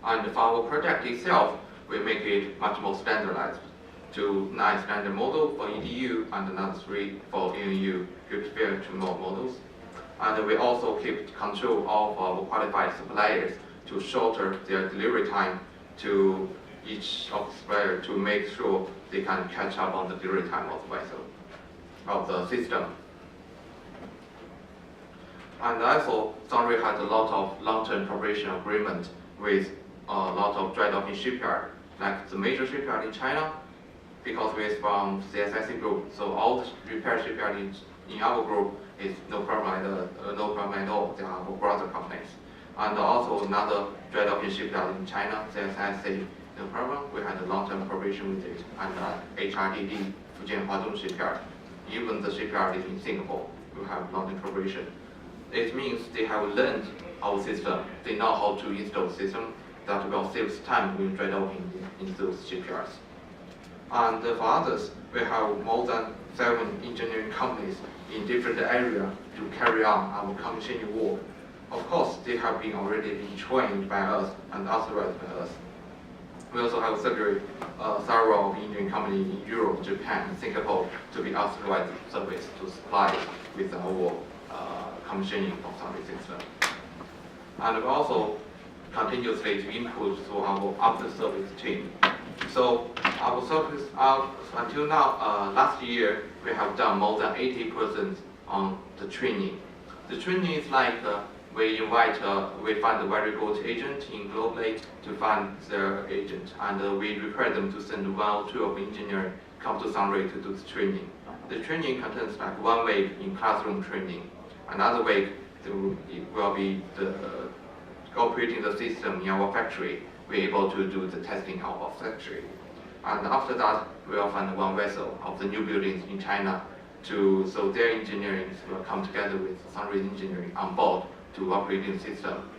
And for our project itself, we make it much more standardized to 9 standard model for EDU and another 3 for ENU, compared to more models. And we also keep control of our qualified suppliers to shorter their delivery time to each of the supplier to make sure they can catch up on the delivery time of the vessel, of the system. And also, Sunrui has a lot of long-term cooperation agreement with a lot of dry docking shipyard, like the major shipyard in China, because we're from CSIC group, so all the repair shipyard in our group is no problem at all. They are our brother companies. And also another dry docking shipyard in China, CSIC, no problem. We had a long-term cooperation with it. And HRDD, Fujian Huadong shipyard, even the shipyard is in Singapore, we have long-term cooperation. It means they have learned our system. They know how to install the system that will save time when dry docking in those shipyards. And for others, we have more than 7 engineering companies in different areas to carry on our commissioning work. Of course, they have already been trained by us and authorized by us. We also have several engineering companies in Europe, Japan, and Singapore to be authorized service to supply with our commissioning of Sunrui system. And we also continuously to input to our after-service team. So our service until now, last year, we have done more than 80% on the training. The training is like we find a very good agent in globally to find their agent, and we require them to send 1 or 2 of engineers come to Sunrui to do the training. The training contains like 1 week in classroom training, another week it will be the operating the system in our factory. We're able to do the testing out of factory. And after that, we will find 1 vessel of the new buildings in China so their engineering will come together with Sunrui engineering on board to operate the system.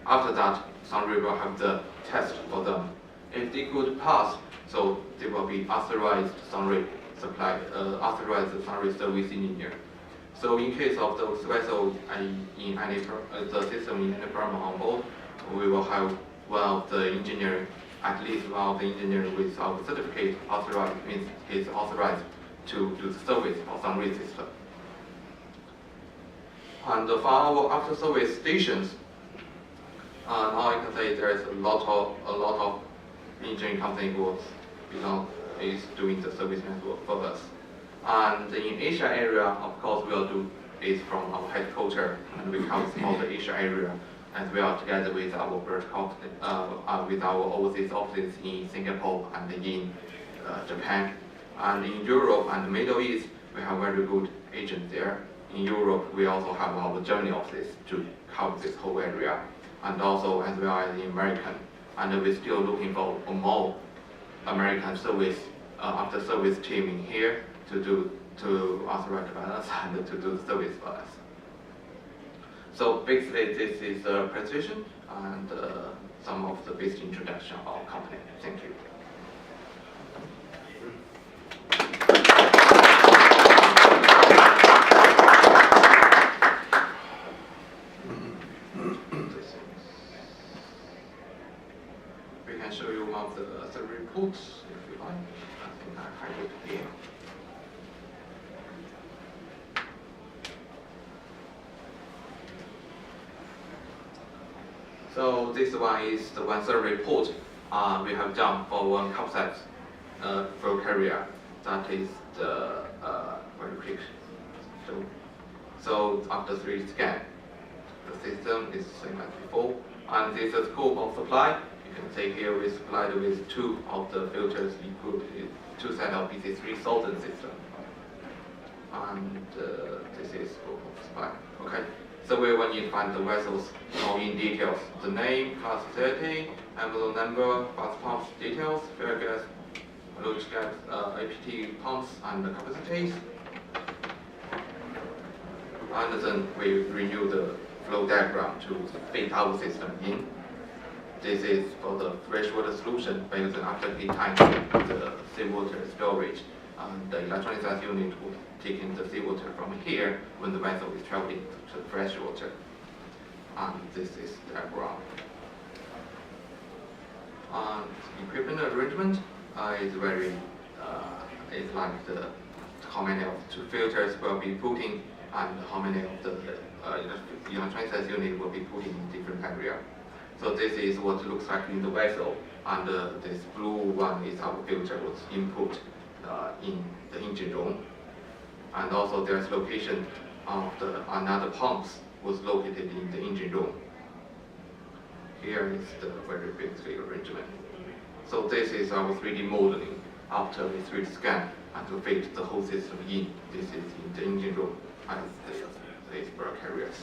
After that, Sunrui will have the test for them. If they could pass, so they will be authorized Sunrui authorized Sunrui service engineer. So in case of those vessels in any the system in any problem on board, we will have one of the engineering, at least one of the engineers with our certificate authorized, means is authorized to do the service of Sunrui system. And for our after-service stations, now I can say there is a lot of engineering company who is doing the service network for us. And in Asia area, of course, we'll do is from our headquarters, and we cover all the Asia area, as well together with our with our overseas offices in Singapore and in Japan. And in Europe and the Middle East, we have very good agents there. In Europe, we also have our Germany office to cover this whole area, and also as well as in American. And we're still looking for more American service after service team in here to authorize by us and to do service for us. So basically, this is a presentation and some of the basic introduction of our company. Thank you. We can show you one of the reports if you like. I think I have it here. So this one is the one survey report we have done for one concept flow carrier. That is the very quick. So after 3 scan, the system is same as before. And this is scope of supply. You can see here we supplied with 2 of the filters equipped with 2 sets of BC3 solvent system. And this is scope of supply. Okay. So we will need to find the vessels all in details. The name, class facility, envelope number, fast pumps details, fuel gas, load gas, APT pumps and the capacities. And then we renew the flow diagram to fit our system in. This is for the freshwater solution by using after heat tank, the seawater storage, and the electronic gas unit will take in the seawater from here when the vessel is traveling to fresh water. And this is the diagram. Equipment arrangement is very, it's like how many of the filters will be put in and how many of the electronic access unit will be put in different area. So this is what it looks like in the vessel, and this blue one is our filter was input in the engine room. And also there's location of another pumps was located in the engine room. Here is the very basic arrangement. So this is our 3D modeling after we 3D scan and to fit the whole system in. This is in the engine room and these bulk carriers.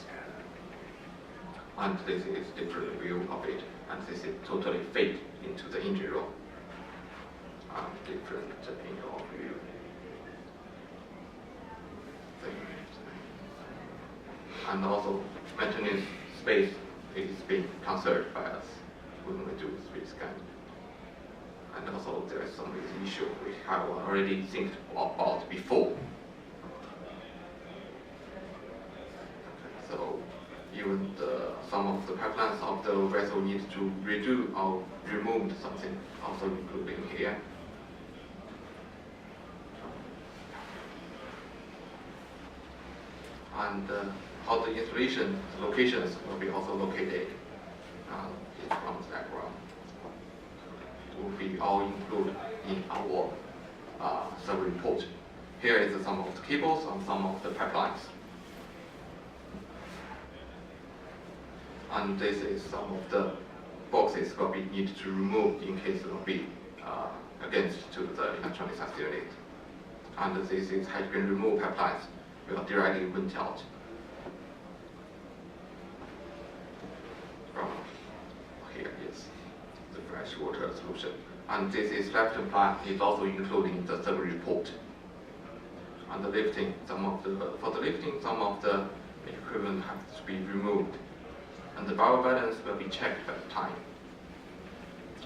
And this is different view of it, and this is totally fit into the engine room. Different in your view. And also maintenance space is being conserved by us when we do 3D scan. And also there is some issue we have already think about before. Okay, so even some of the pipelines of the vessel need to redo or remove something, also including here. And how the installation locations will be also located from the background. Will be all included in our survey report. Here is some of the cables and some of the pipelines. And this is some of the boxes will be needed to remove in case it will be against to the electronic access unit. And this is hydrogen remove pipelines will directly vent out from here is the fresh water solution. And this is left plan is also including the survey report. And the lifting, for the lifting, some of the equipment has to be removed. And the power balance will be checked at the time.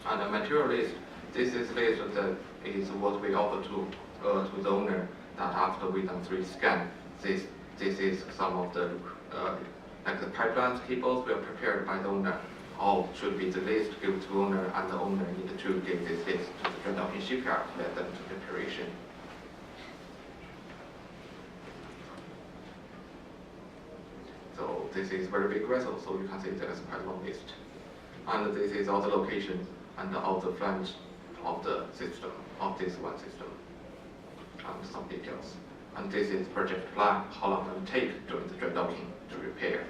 And the material list, this is list that is what we offer to the owner that after we done 3D scan, this is some of the like the pipelines cables were prepared by the owner. All should be the list given to owner, and the owner need to give this list to the dry docking shipyard to let them to preparation. So this is very big vessel, so you can see there's quite a long list. And this is all the locations and all the flange of the system, of this one system, and some details. And this is project plan, how long it will take during the dry docking to repair.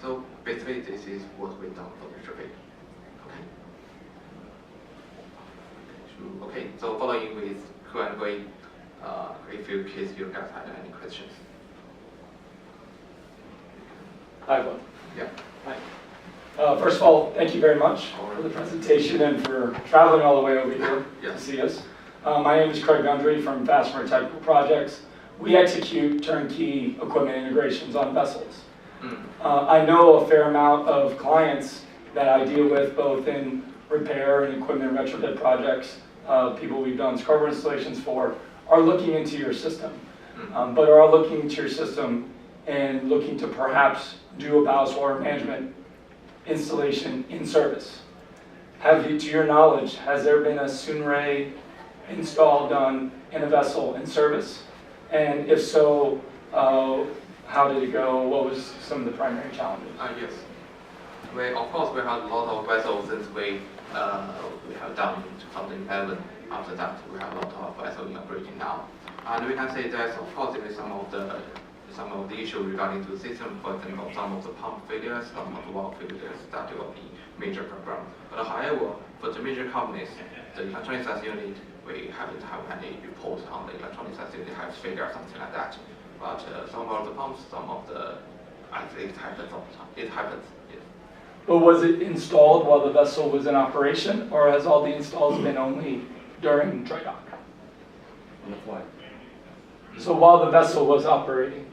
So basically, this is what we've done for the survey. Okay. Okay. So following with Q&A, if you guys had any questions. Hi, Glenn. Yeah. Hi. First of all, thank you very much for the presentation and for traveling all the way over here to see us. My name is Craig Gundry from Fastener Technical Projects. We execute turnkey equipment integrations on vessels. I know a fair amount of clients that I deal with both in repair and equipment retrofit projects. People we've done scrubber installations for are looking into your system, but are looking into your system and looking to perhaps do a ballast water management installation in service. Have you, to your knowledge, has there been a Sunrui install done in a vessel in service? And if so, how did it go? What was some of the primary challenges? Yes. Of course, we have a lot of vessels since we have done in 2011. After that, we have a lot of vessels in operation now. And we can say that, of course, there is some of the issue regarding to the system. For example, some of the pump failures, some of the valve failures, that will be major problem. But however, for the major companies, the electronic access unit, we haven't had any reports on the electronic access unit has failure, something like that. But some of the pumps, some of the, I think it happens all the time. It happens, yes. But was it installed while the vessel was in operation, or has all the installs been only during dry dock? On the flight. So while the vessel was operating?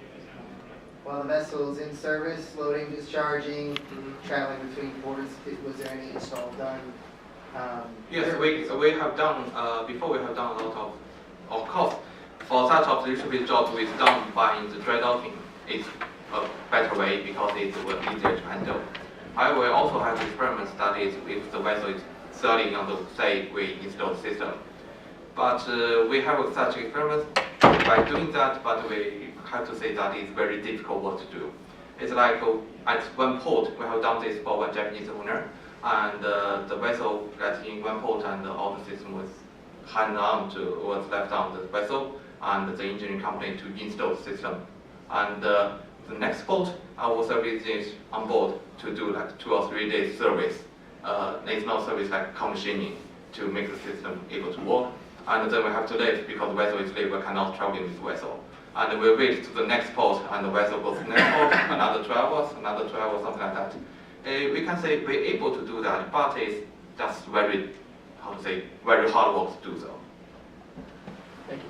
While the vessel is in service, loading, discharging, traveling between ports, was there any install done? Yes, we have done, before we have done a lot of course, for such of the job is done by the dry docking. It's a better way because it was easier to handle. However, we also have experiments that is if the vessel is sailing on the say we install the system. But we have such experiments by doing that, but we have to say that it's very difficult what to do. It's like at one port, we have done this for one Japanese owner, and the vessel gets in one port and all the system was was left on the vessel, and the engineering company to install the system. And the next port, our service is on board to do like 2 or 3 days service. It's not service like commissioning to make the system able to work. And then we have to leave because the vessel is late, we cannot travel with the vessel. And we wait to the next port, and the vessel goes to the next port, another 12 hours, something like that. We can say we're able to do that, but it's just very, very hard work to do so. Thank you.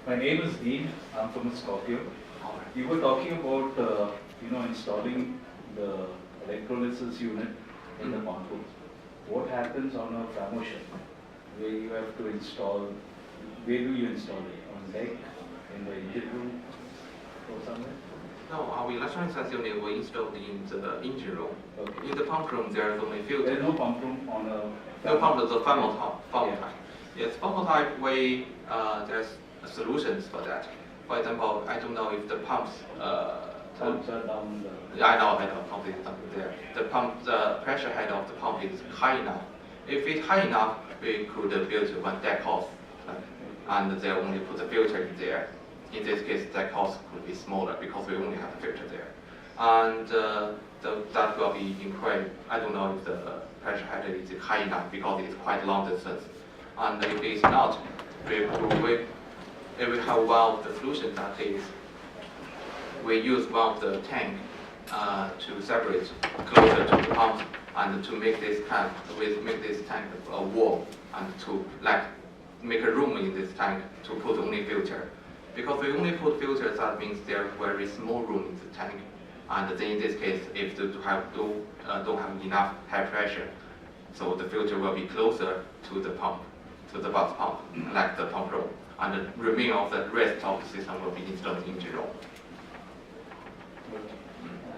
My name is Dean. I'm from Scorpio. You were talking about installing the electrolysis unit in the pontoon. What happens on a promotion where you have to install? Where do you install it? On deck, in the engine room, or somewhere? No, our electronic unit we installed in the engine room. Okay. In the pump room, there is only filter. There's no pump room on a. No pump, the funnel type. Yeah. Yes, funnel type there's solutions for that. For example, I don't know if the pumps. Pumps are down the. Yeah, I know, pump is down there. The pressure head of the pump is high enough. If it's high enough, we could build one deck house, and they only put the filter in there. In this case, deck house could be smaller because we only have the filter there, and that will be incredible. I don't know if the pressure head is high enough because it's quite long distance, and if it's not, we have one of the solutions that is. We use one of the tank to separate closer to the pump and to make this tank warm and to make a room in this tank to put only filter. Because we only put filters, that means there's very small room in the tank. And then in this case, if they don't have enough high pressure, so the filter will be closer to the pump, to the bus pump, like the pump room. And the remaining of the rest of the system will be installed in the engine room.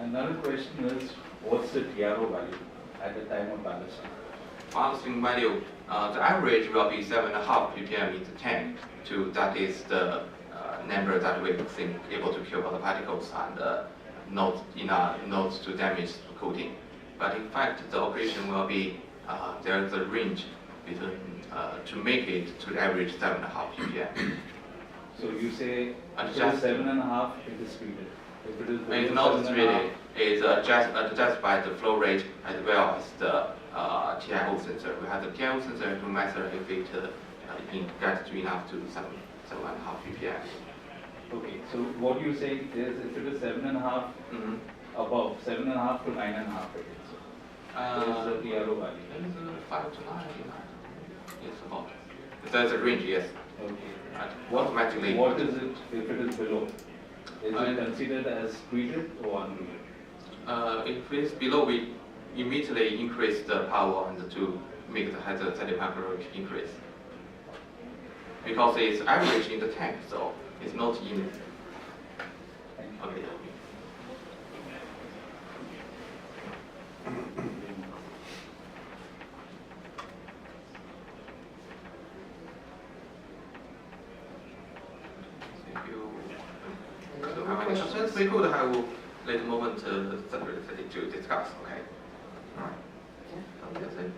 Another question is, what's the TRO value at the time of ballasting? Ballasting value, the average will be 7.5 ppm in the tank. That is the number that we think able to kill all the particles and not to damage the coating. But in fact, the operation will be there's a range between to make it to average 7.5 ppm. So you say Adjust. 7.5, it is treated. If it is It's not treated. It's adjusted by the flow rate as well as the TIO sensor. We have the TIO sensor to measure if it gets enough to 7.5 ppm. Okay, so what you say is if it is 7.5 above, 7.5 to 9.5 it is. What is the TRO value? It's 5 to 9. Yes, about. There's a range, yes. Okay. Automatically. What is it if it is below? Is it considered as treated or untreated? If it's below, we immediately increase the power and to make the hazard caloric increase. Because it's average in the tank, so it's not in. Okay. If you have any questions, we could have a little moment to discuss. Okay. All right. So that's it.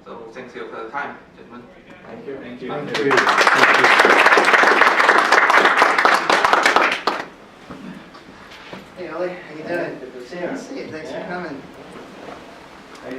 So thank you for the time, gentlemen. Thank you. Thank you. Thank you. Hey, Ollie, how you doing? Good to see you. Good to see you. Thanks for coming.